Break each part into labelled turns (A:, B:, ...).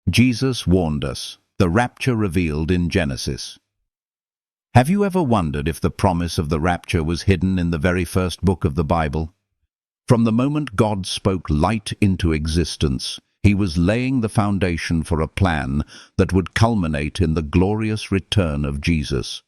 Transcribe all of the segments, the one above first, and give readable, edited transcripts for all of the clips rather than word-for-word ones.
A: Jesus warned us, the rapture revealed in Genesis. Have you ever wondered if the promise of the rapture was hidden in the very first book of the Bible? From the moment God spoke light into existence, He was laying the foundation for a plan that would culminate in the glorious return of Jesus.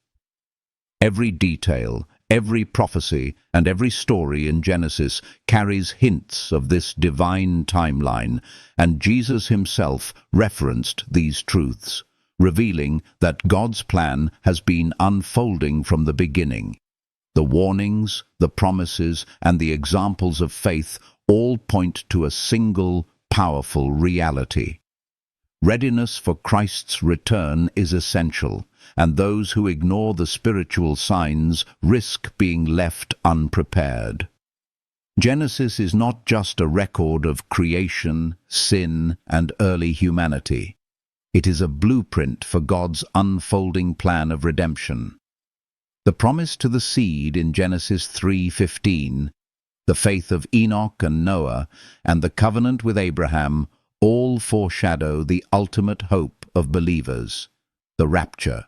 A: Every detail, every prophecy, and every story in Genesis carries hints of this divine timeline, and Jesus Himself referenced these truths, revealing that God's plan has been unfolding from the beginning. The warnings, the promises, and the examples of faith all point to a single, powerful reality. Readiness for Christ's return is essential, and those who ignore the spiritual signs risk being left unprepared. Genesis is not just a record of creation, sin, and early humanity. It is a blueprint for God's unfolding plan of redemption. The promise to the seed in Genesis 3:15, the faith of Enoch and Noah, and the covenant with Abraham all foreshadow the ultimate hope of believers, the rapture.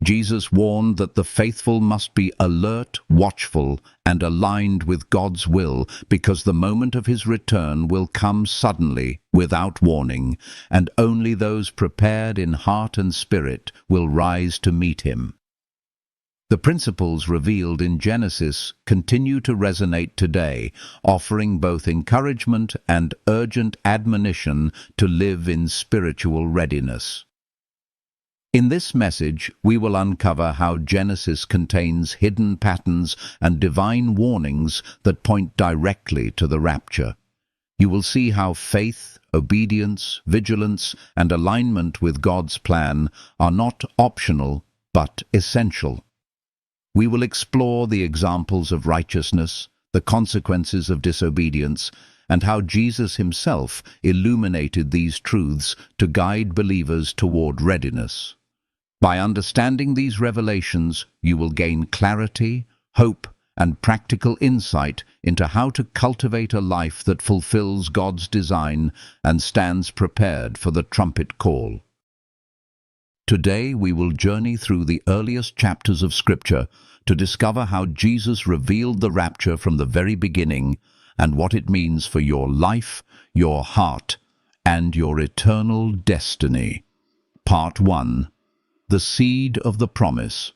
A: Jesus warned that the faithful must be alert, watchful, and aligned with God's will, because the moment of His return will come suddenly, without warning, and only those prepared in heart and spirit will rise to meet Him. The principles revealed in Genesis continue to resonate today, offering both encouragement and urgent admonition to live in spiritual readiness. In this message, we will uncover how Genesis contains hidden patterns and divine warnings that point directly to the rapture. You will see how faith, obedience, vigilance, and alignment with God's plan are not optional, but essential. We will explore the examples of righteousness, the consequences of disobedience, and how Jesus Himself illuminated these truths to guide believers toward readiness. By understanding these revelations, you will gain clarity, hope, and practical insight into how to cultivate a life that fulfills God's design and stands prepared for the trumpet call. Today we will journey through the earliest chapters of Scripture to discover how Jesus revealed the rapture from the very beginning and what it means for your life, your heart, and your eternal destiny. Part 1. The Seed of the Promise.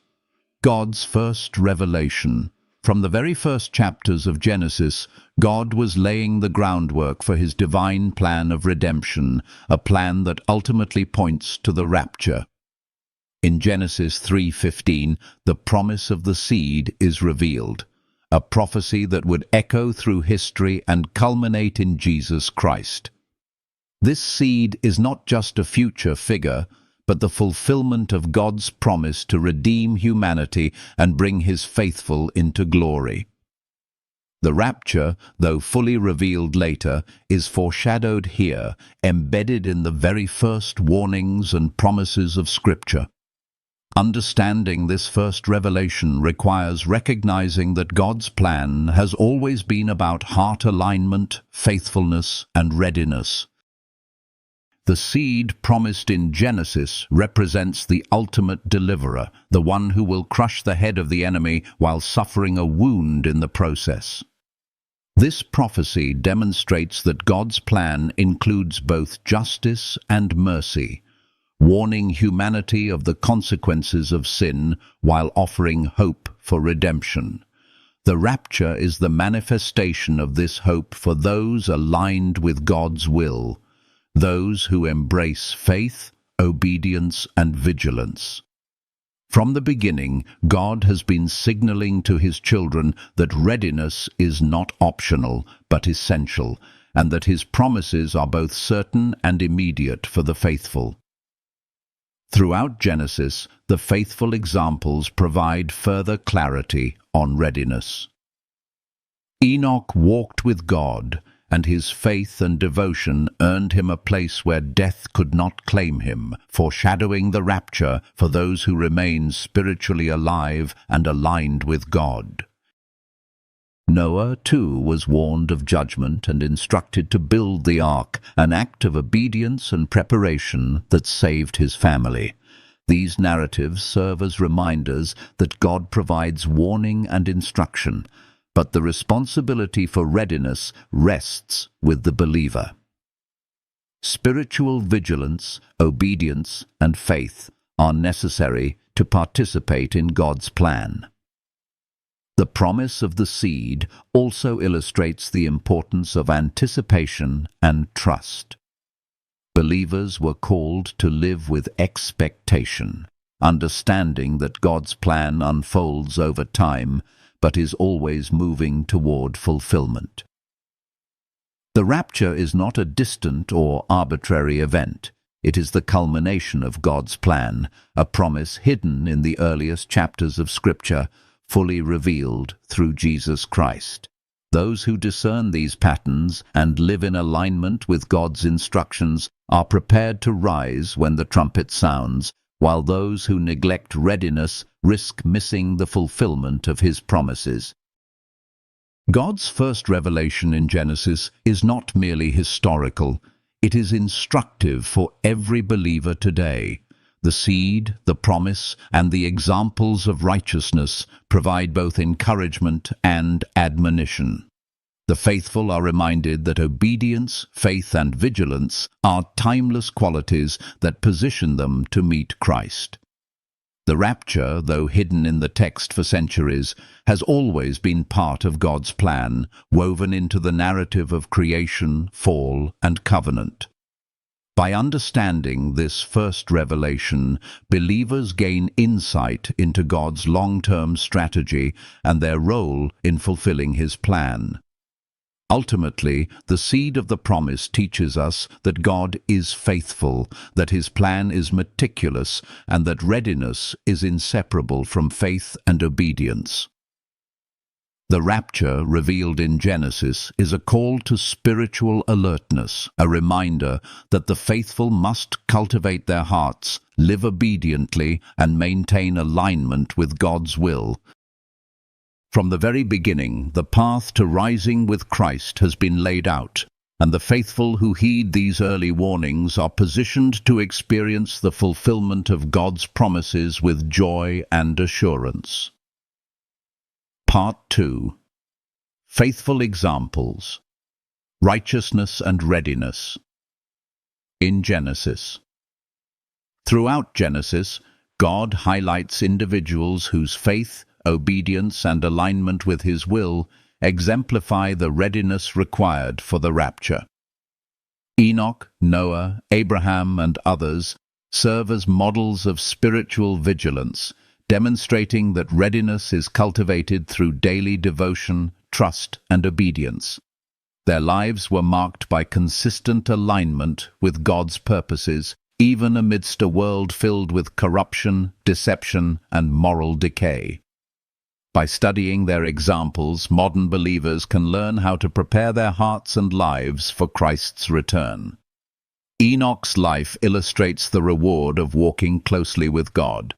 A: God's first revelation. From the very first chapters of Genesis, God was laying the groundwork for His divine plan of redemption, a plan that ultimately points to the rapture. In Genesis 3:15, the promise of the seed is revealed, a prophecy that would echo through history and culminate in Jesus Christ. This seed is not just a future figure, but the fulfillment of God's promise to redeem humanity and bring His faithful into glory. The rapture, though fully revealed later, is foreshadowed here, embedded in the very first warnings and promises of Scripture. Understanding this first revelation requires recognizing that God's plan has always been about heart alignment, faithfulness, and readiness. The seed promised in Genesis represents the ultimate deliverer, the one who will crush the head of the enemy while suffering a wound in the process. This prophecy demonstrates that God's plan includes both justice and mercy, warning humanity of the consequences of sin while offering hope for redemption. The rapture is the manifestation of this hope for those aligned with God's will, those who embrace faith, obedience, and vigilance. From the beginning, God has been signaling to His children that readiness is not optional, but essential, and that His promises are both certain and immediate for the faithful. Throughout Genesis, the faithful examples provide further clarity on readiness. Enoch walked with God, and his faith and devotion earned him a place where death could not claim him, foreshadowing the rapture for those who remain spiritually alive and aligned with God. Noah, too, was warned of judgment and instructed to build the ark, an act of obedience and preparation that saved his family. These narratives serve as reminders that God provides warning and instruction, but the responsibility for readiness rests with the believer. Spiritual vigilance, obedience, and faith are necessary to participate in God's plan. The promise of the seed also illustrates the importance of anticipation and trust. Believers were called to live with expectation, understanding that God's plan unfolds over time, but is always moving toward fulfillment. The rapture is not a distant or arbitrary event. It is the culmination of God's plan, a promise hidden in the earliest chapters of Scripture, fully revealed through Jesus Christ. Those who discern these patterns and live in alignment with God's instructions are prepared to rise when the trumpet sounds, while those who neglect readiness risk missing the fulfillment of His promises. God's first revelation in Genesis is not merely historical, it is instructive for every believer today. The seed, the promise, and the examples of righteousness provide both encouragement and admonition. The faithful are reminded that obedience, faith, and vigilance are timeless qualities that position them to meet Christ. The rapture, though hidden in the text for centuries, has always been part of God's plan, woven into the narrative of creation, fall, and covenant. By understanding this first revelation, believers gain insight into God's long-term strategy and their role in fulfilling His plan. Ultimately, the seed of the promise teaches us that God is faithful, that His plan is meticulous, and that readiness is inseparable from faith and obedience. The rapture revealed in Genesis is a call to spiritual alertness, a reminder that the faithful must cultivate their hearts, live obediently, and maintain alignment with God's will. From the very beginning, the path to rising with Christ has been laid out, and the faithful who heed these early warnings are positioned to experience the fulfillment of God's promises with joy and assurance. Part 2. Faithful Examples. Righteousness and Readiness. In Genesis. Throughout Genesis, God highlights individuals whose faith, obedience, and alignment with His will exemplify the readiness required for the rapture. Enoch, Noah, Abraham, and others serve as models of spiritual vigilance, demonstrating that readiness is cultivated through daily devotion, trust, and obedience. Their lives were marked by consistent alignment with God's purposes, even amidst a world filled with corruption, deception, and moral decay. By studying their examples, modern believers can learn how to prepare their hearts and lives for Christ's return. Enoch's life illustrates the reward of walking closely with God.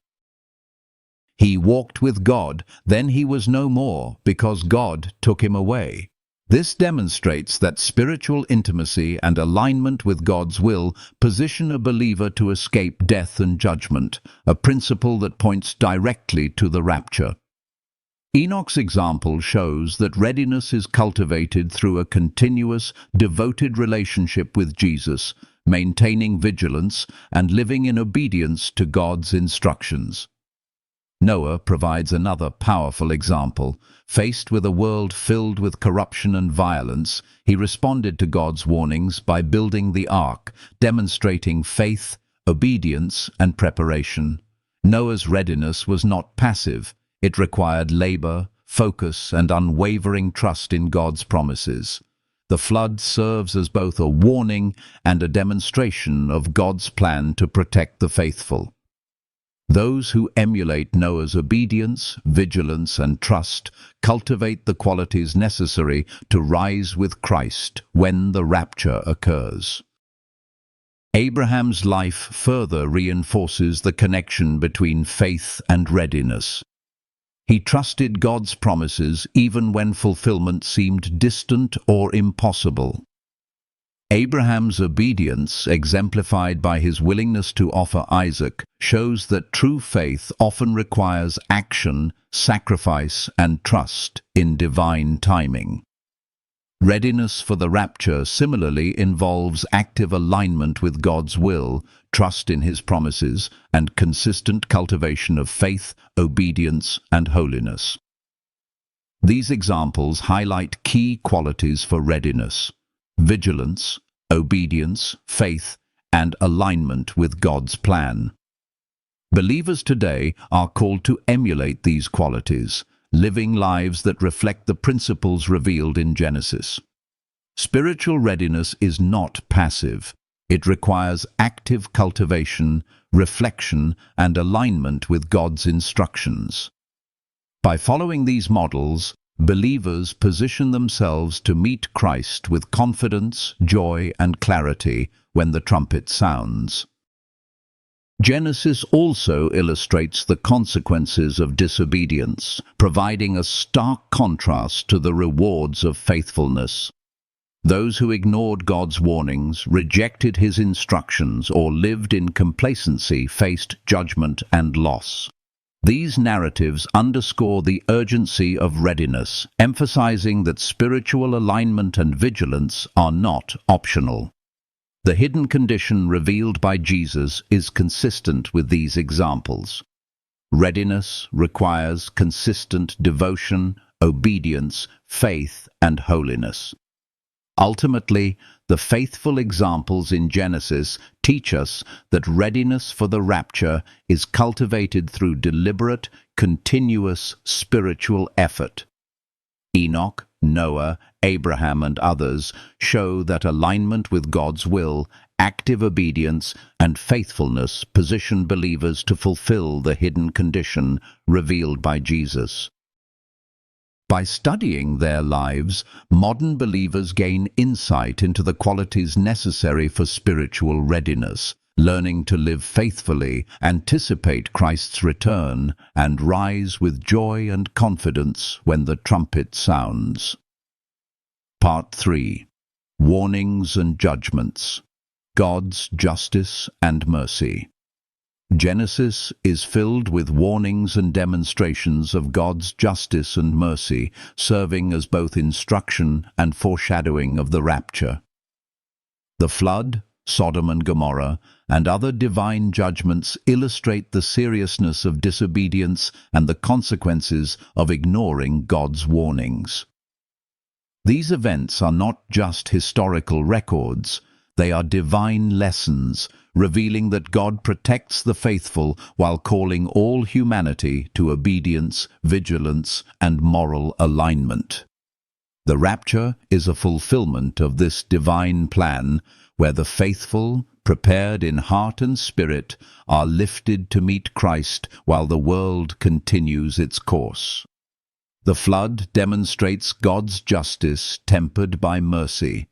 A: He walked with God, then he was no more, because God took him away. This demonstrates that spiritual intimacy and alignment with God's will position a believer to escape death and judgment, a principle that points directly to the rapture. Enoch's example shows that readiness is cultivated through a continuous, devoted relationship with Jesus, maintaining vigilance and living in obedience to God's instructions. Noah provides another powerful example. Faced with a world filled with corruption and violence, he responded to God's warnings by building the ark, demonstrating faith, obedience, and preparation. Noah's readiness was not passive. It required labor, focus, and unwavering trust in God's promises. The flood serves as both a warning and a demonstration of God's plan to protect the faithful. Those who emulate Noah's obedience, vigilance, and trust cultivate the qualities necessary to rise with Christ when the rapture occurs. Abraham's life further reinforces the connection between faith and readiness. He trusted God's promises even when fulfillment seemed distant or impossible. Abraham's obedience, exemplified by his willingness to offer Isaac, shows that true faith often requires action, sacrifice, and trust in divine timing. Readiness for the rapture similarly involves active alignment with God's will, trust in His promises, and consistent cultivation of faith, obedience, and holiness. These examples highlight key qualities for readiness: vigilance, obedience, faith, and alignment with God's plan. Believers today are called to emulate these qualities, living lives that reflect the principles revealed in Genesis. Spiritual readiness is not passive. It requires active cultivation, reflection, and alignment with God's instructions. By following these models, believers position themselves to meet Christ with confidence, joy, and clarity when the trumpet sounds. Genesis also illustrates the consequences of disobedience, providing a stark contrast to the rewards of faithfulness. Those who ignored God's warnings, rejected His instructions, or lived in complacency faced judgment and loss. These narratives underscore the urgency of readiness, emphasizing that spiritual alignment and vigilance are not optional. The hidden condition revealed by Jesus is consistent with these examples. Readiness requires consistent devotion, obedience, faith, and holiness. Ultimately, the faithful examples in Genesis teach us that readiness for the rapture is cultivated through deliberate, continuous spiritual effort. Enoch, Noah, Abraham, and others show that alignment with God's will, active obedience, and faithfulness position believers to fulfill the hidden condition revealed by Jesus. By studying their lives, modern believers gain insight into the qualities necessary for spiritual readiness, learning to live faithfully, anticipate Christ's return, and rise with joy and confidence when the trumpet sounds. Part 3. Warnings and Judgments. God's Justice and Mercy. Genesis is filled with warnings and demonstrations of God's justice and mercy, serving as both instruction and foreshadowing of the rapture. The flood, Sodom and Gomorrah, and other divine judgments illustrate the seriousness of disobedience and the consequences of ignoring God's warnings. These events are not just historical records, they are divine lessons, revealing that God protects the faithful while calling all humanity to obedience, vigilance, and moral alignment. The rapture is a fulfillment of this divine plan, where the faithful, prepared in heart and spirit, are lifted to meet Christ while the world continues its course. The flood demonstrates God's justice tempered by mercy.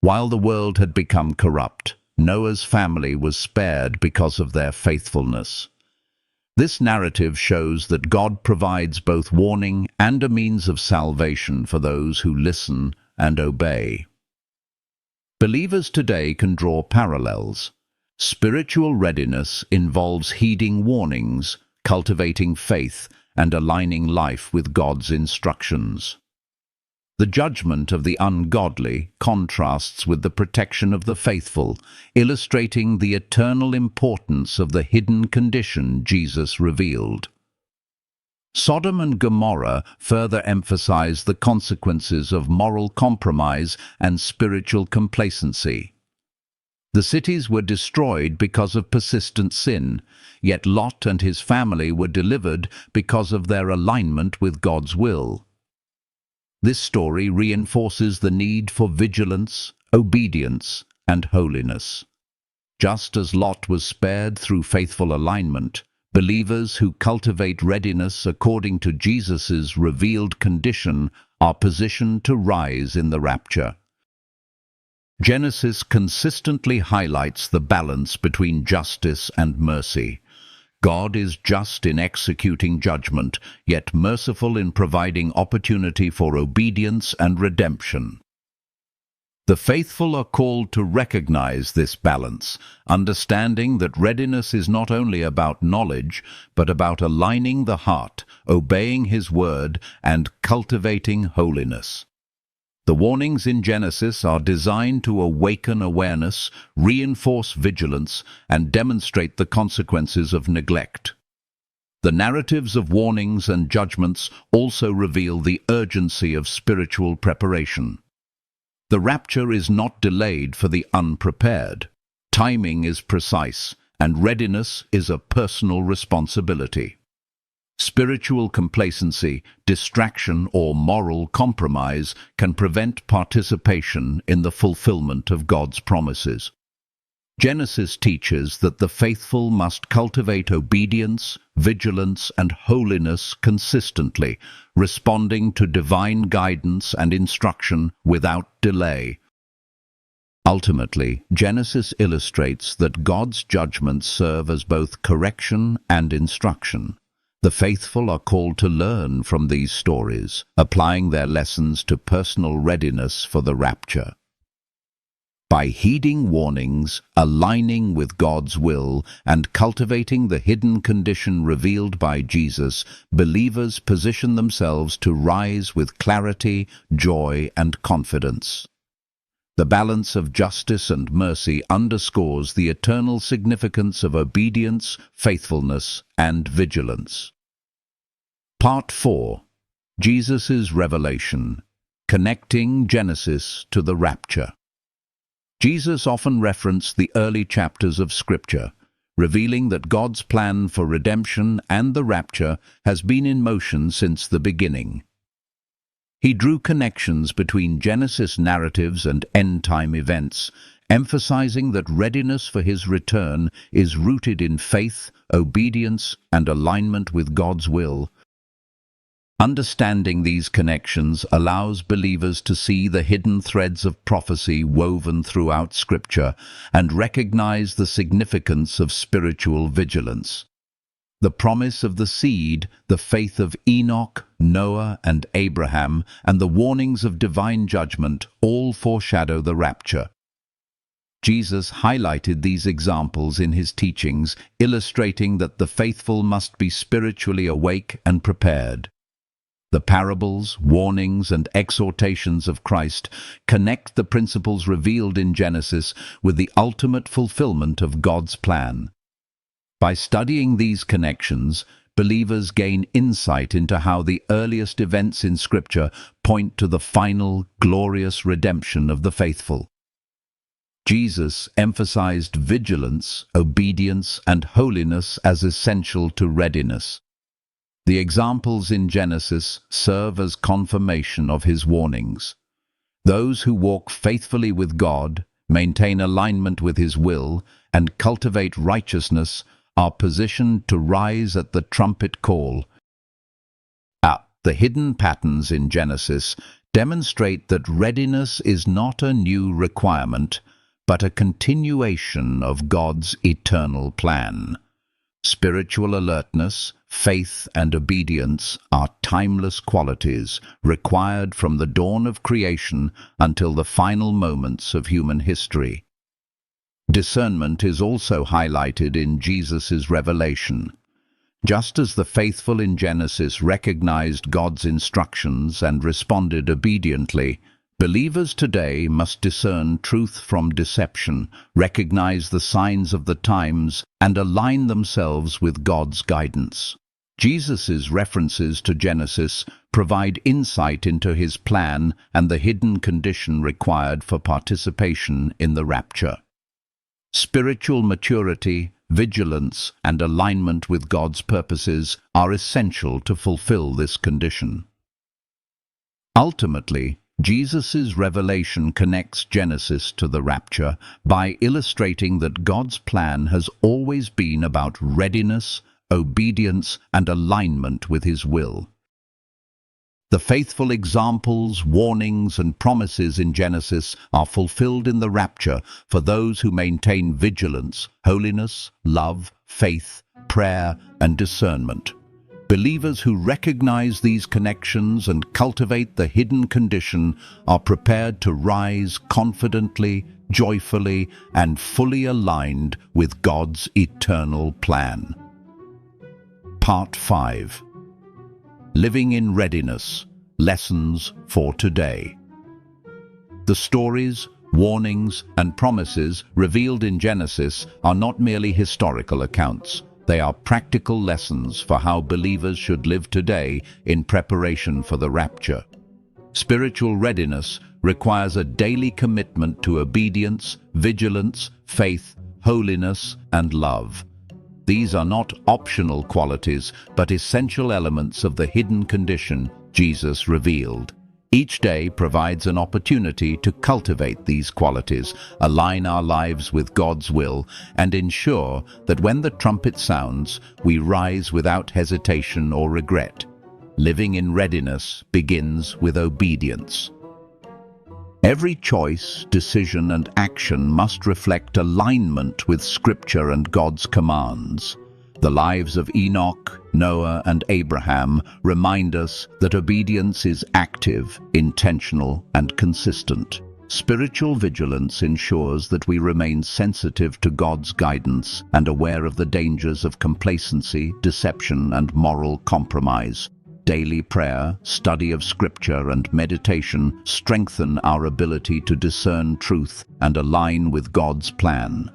A: While the world had become corrupt, Noah's family was spared because of their faithfulness. This narrative shows that God provides both warning and a means of salvation for those who listen and obey. Believers today can draw parallels. Spiritual readiness involves heeding warnings, cultivating faith, and aligning life with God's instructions. The judgment of the ungodly contrasts with the protection of the faithful, illustrating the eternal importance of the hidden condition Jesus revealed. Sodom and Gomorrah further emphasize the consequences of moral compromise and spiritual complacency. The cities were destroyed because of persistent sin, yet Lot and his family were delivered because of their alignment with God's will. This story reinforces the need for vigilance, obedience, and holiness. Just as Lot was spared through faithful alignment, believers who cultivate readiness according to Jesus' revealed condition are positioned to rise in the rapture. Genesis consistently highlights the balance between justice and mercy. God is just in executing judgment, yet merciful in providing opportunity for obedience and redemption. The faithful are called to recognize this balance, understanding that readiness is not only about knowledge, but about aligning the heart, obeying His word, and cultivating holiness. The warnings in Genesis are designed to awaken awareness, reinforce vigilance, and demonstrate the consequences of neglect. The narratives of warnings and judgments also reveal the urgency of spiritual preparation. The rapture is not delayed for the unprepared. Timing is precise, and readiness is a personal responsibility. Spiritual complacency, distraction, or moral compromise can prevent participation in the fulfillment of God's promises. Genesis teaches that the faithful must cultivate obedience, vigilance, and holiness consistently, responding to divine guidance and instruction without delay. Ultimately, Genesis illustrates that God's judgments serve as both correction and instruction. The faithful are called to learn from these stories, applying their lessons to personal readiness for the rapture. By heeding warnings, aligning with God's will, and cultivating the hidden condition revealed by Jesus, believers position themselves to rise with clarity, joy, and confidence. The balance of justice and mercy underscores the eternal significance of obedience, faithfulness, and vigilance. Part 4. Jesus' Revelation, connecting Genesis to the Rapture. Jesus often referenced the early chapters of Scripture, revealing that God's plan for redemption and the rapture has been in motion since the beginning. He drew connections between Genesis narratives and end-time events, emphasizing that readiness for His return is rooted in faith, obedience, and alignment with God's will. Understanding these connections allows believers to see the hidden threads of prophecy woven throughout Scripture and recognize the significance of spiritual vigilance. The promise of the seed, the faith of Enoch, Noah, and Abraham, and the warnings of divine judgment all foreshadow the rapture. Jesus highlighted these examples in His teachings, illustrating that the faithful must be spiritually awake and prepared. The parables, warnings, and exhortations of Christ connect the principles revealed in Genesis with the ultimate fulfillment of God's plan. By studying these connections, believers gain insight into how the earliest events in Scripture point to the final, glorious redemption of the faithful. Jesus emphasized vigilance, obedience, and holiness as essential to readiness. The examples in Genesis serve as confirmation of His warnings. Those who walk faithfully with God, maintain alignment with His will, and cultivate righteousness are positioned to rise at the trumpet call. The hidden patterns in Genesis demonstrate that readiness is not a new requirement, but a continuation of God's eternal plan. Spiritual alertness, faith, and obedience are timeless qualities required from the dawn of creation until the final moments of human history. Discernment is also highlighted in Jesus' revelation. Just as the faithful in Genesis recognized God's instructions and responded obediently, believers today must discern truth from deception, recognize the signs of the times, and align themselves with God's guidance. Jesus' references to Genesis provide insight into His plan and the hidden condition required for participation in the rapture. Spiritual maturity, vigilance, and alignment with God's purposes are essential to fulfill this condition. Ultimately, Jesus' revelation connects Genesis to the rapture by illustrating that God's plan has always been about readiness, obedience, and alignment with His will. The faithful examples, warnings, and promises in Genesis are fulfilled in the rapture for those who maintain vigilance, holiness, love, faith, prayer, and discernment. Believers who recognize these connections and cultivate the hidden condition are prepared to rise confidently, joyfully, and fully aligned with God's eternal plan. Part 5. Living in Readiness. Lessons for today. The stories, warnings, and promises revealed in Genesis are not merely historical accounts. They are practical lessons for how believers should live today in preparation for the rapture. Spiritual readiness requires a daily commitment to obedience, vigilance, faith, holiness, and love. These are not optional qualities, but essential elements of the hidden condition Jesus revealed. Each day provides an opportunity to cultivate these qualities, align our lives with God's will, and ensure that when the trumpet sounds, we rise without hesitation or regret. Living in readiness begins with obedience. Every choice, decision, and action must reflect alignment with Scripture and God's commands. The lives of Enoch, Noah, and Abraham remind us that obedience is active, intentional, and consistent. Spiritual vigilance ensures that we remain sensitive to God's guidance and aware of the dangers of complacency, deception, and moral compromise. Daily prayer, study of Scripture, and meditation strengthen our ability to discern truth and align with God's plan.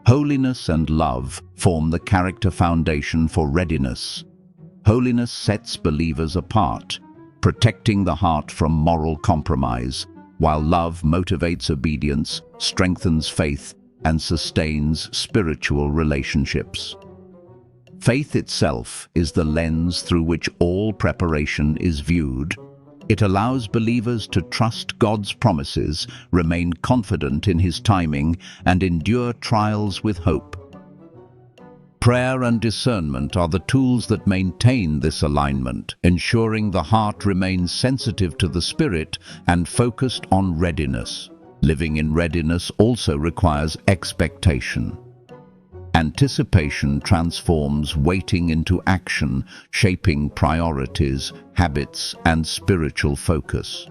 A: Holiness and love form the character foundation for readiness. Holiness sets believers apart, protecting the heart from moral compromise, while love motivates obedience, strengthens faith, and sustains spiritual relationships. Faith itself is the lens through which all preparation is viewed. It allows believers to trust God's promises, remain confident in His timing, and endure trials with hope. Prayer and discernment are the tools that maintain this alignment, ensuring the heart remains sensitive to the Spirit and focused on readiness. Living in readiness also requires expectation. Anticipation transforms waiting into action, shaping priorities, habits, and spiritual focus.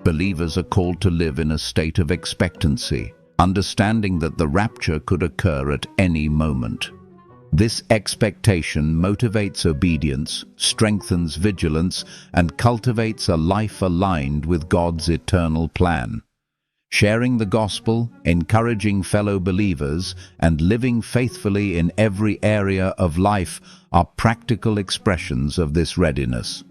A: Believers are called to live in a state of expectancy, understanding that the rapture could occur at any moment. This expectation motivates obedience, strengthens vigilance, and cultivates a life aligned with God's eternal plan. Sharing the gospel, encouraging fellow believers, and living faithfully in every area of life are practical expressions of this readiness.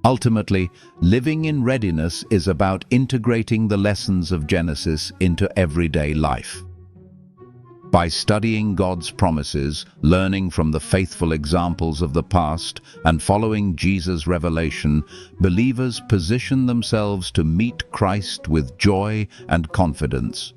A: Ultimately, living in readiness is about integrating the lessons of Genesis into everyday life. By studying God's promises, learning from the faithful examples of the past, and following Jesus' revelation, believers position themselves to meet Christ with joy and confidence.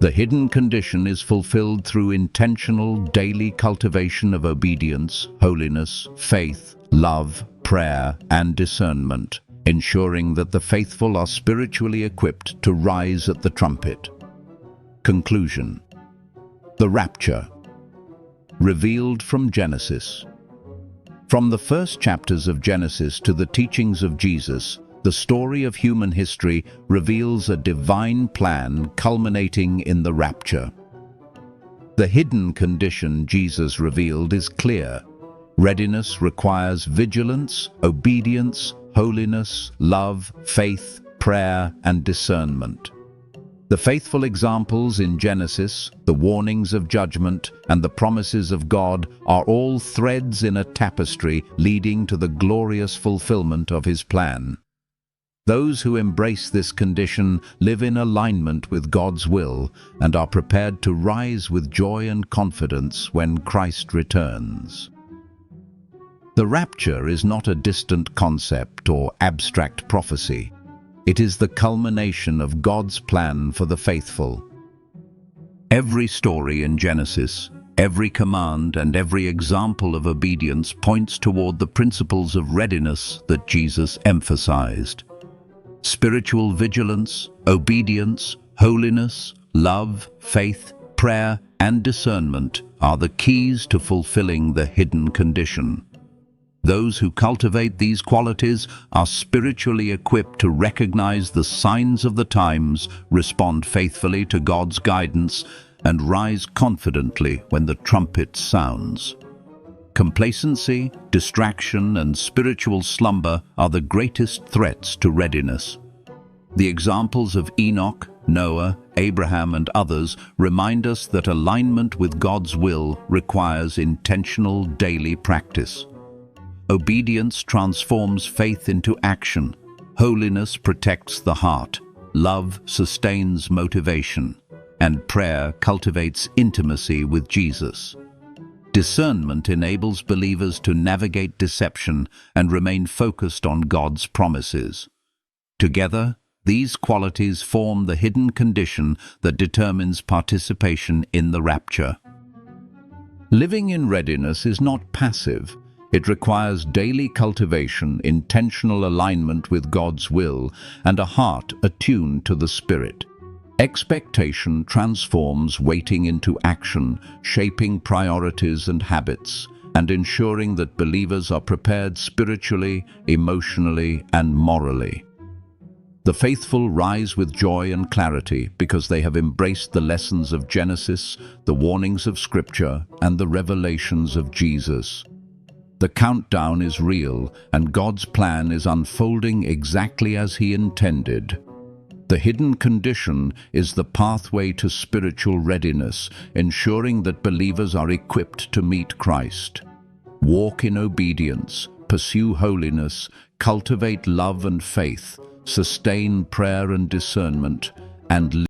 A: The hidden condition is fulfilled through intentional daily cultivation of obedience, holiness, faith, love, prayer, and discernment, ensuring that the faithful are spiritually equipped to rise at the trumpet. Conclusion. The rapture, revealed from Genesis. From the first chapters of Genesis to the teachings of Jesus, the story of human history reveals a divine plan culminating in the rapture. The hidden condition Jesus revealed is clear. Readiness requires vigilance, obedience, holiness, love, faith, prayer, and discernment. The faithful examples in Genesis, the warnings of judgment, and the promises of God are all threads in a tapestry leading to the glorious fulfillment of His plan. Those who embrace this condition live in alignment with God's will and are prepared to rise with joy and confidence when Christ returns. The rapture is not a distant concept or abstract prophecy. It is the culmination of God's plan for the faithful. Every story in Genesis, every command, and every example of obedience points toward the principles of readiness that Jesus emphasized. Spiritual vigilance, obedience, holiness, love, faith, prayer, and discernment are the keys to fulfilling the hidden condition. Those who cultivate these qualities are spiritually equipped to recognize the signs of the times, respond faithfully to God's guidance, and rise confidently when the trumpet sounds. Complacency, distraction, and spiritual slumber are the greatest threats to readiness. The examples of Enoch, Noah, Abraham, and others remind us that alignment with God's will requires intentional daily practice. Obedience transforms faith into action. Holiness protects the heart. Love sustains motivation. And prayer cultivates intimacy with Jesus. Discernment enables believers to navigate deception and remain focused on God's promises. Together, these qualities form the hidden condition that determines participation in the rapture. Living in readiness is not passive. It requires daily cultivation, intentional alignment with God's will, and a heart attuned to the Spirit. Expectation transforms waiting into action, shaping priorities and habits, and ensuring that believers are prepared spiritually, emotionally, and morally. The faithful rise with joy and clarity because they have embraced the lessons of Genesis, the warnings of Scripture, and the revelations of Jesus. The countdown is real, and God's plan is unfolding exactly as He intended. The hidden condition is the pathway to spiritual readiness, ensuring that believers are equipped to meet Christ. Walk in obedience, pursue holiness, cultivate love and faith, sustain prayer and discernment, and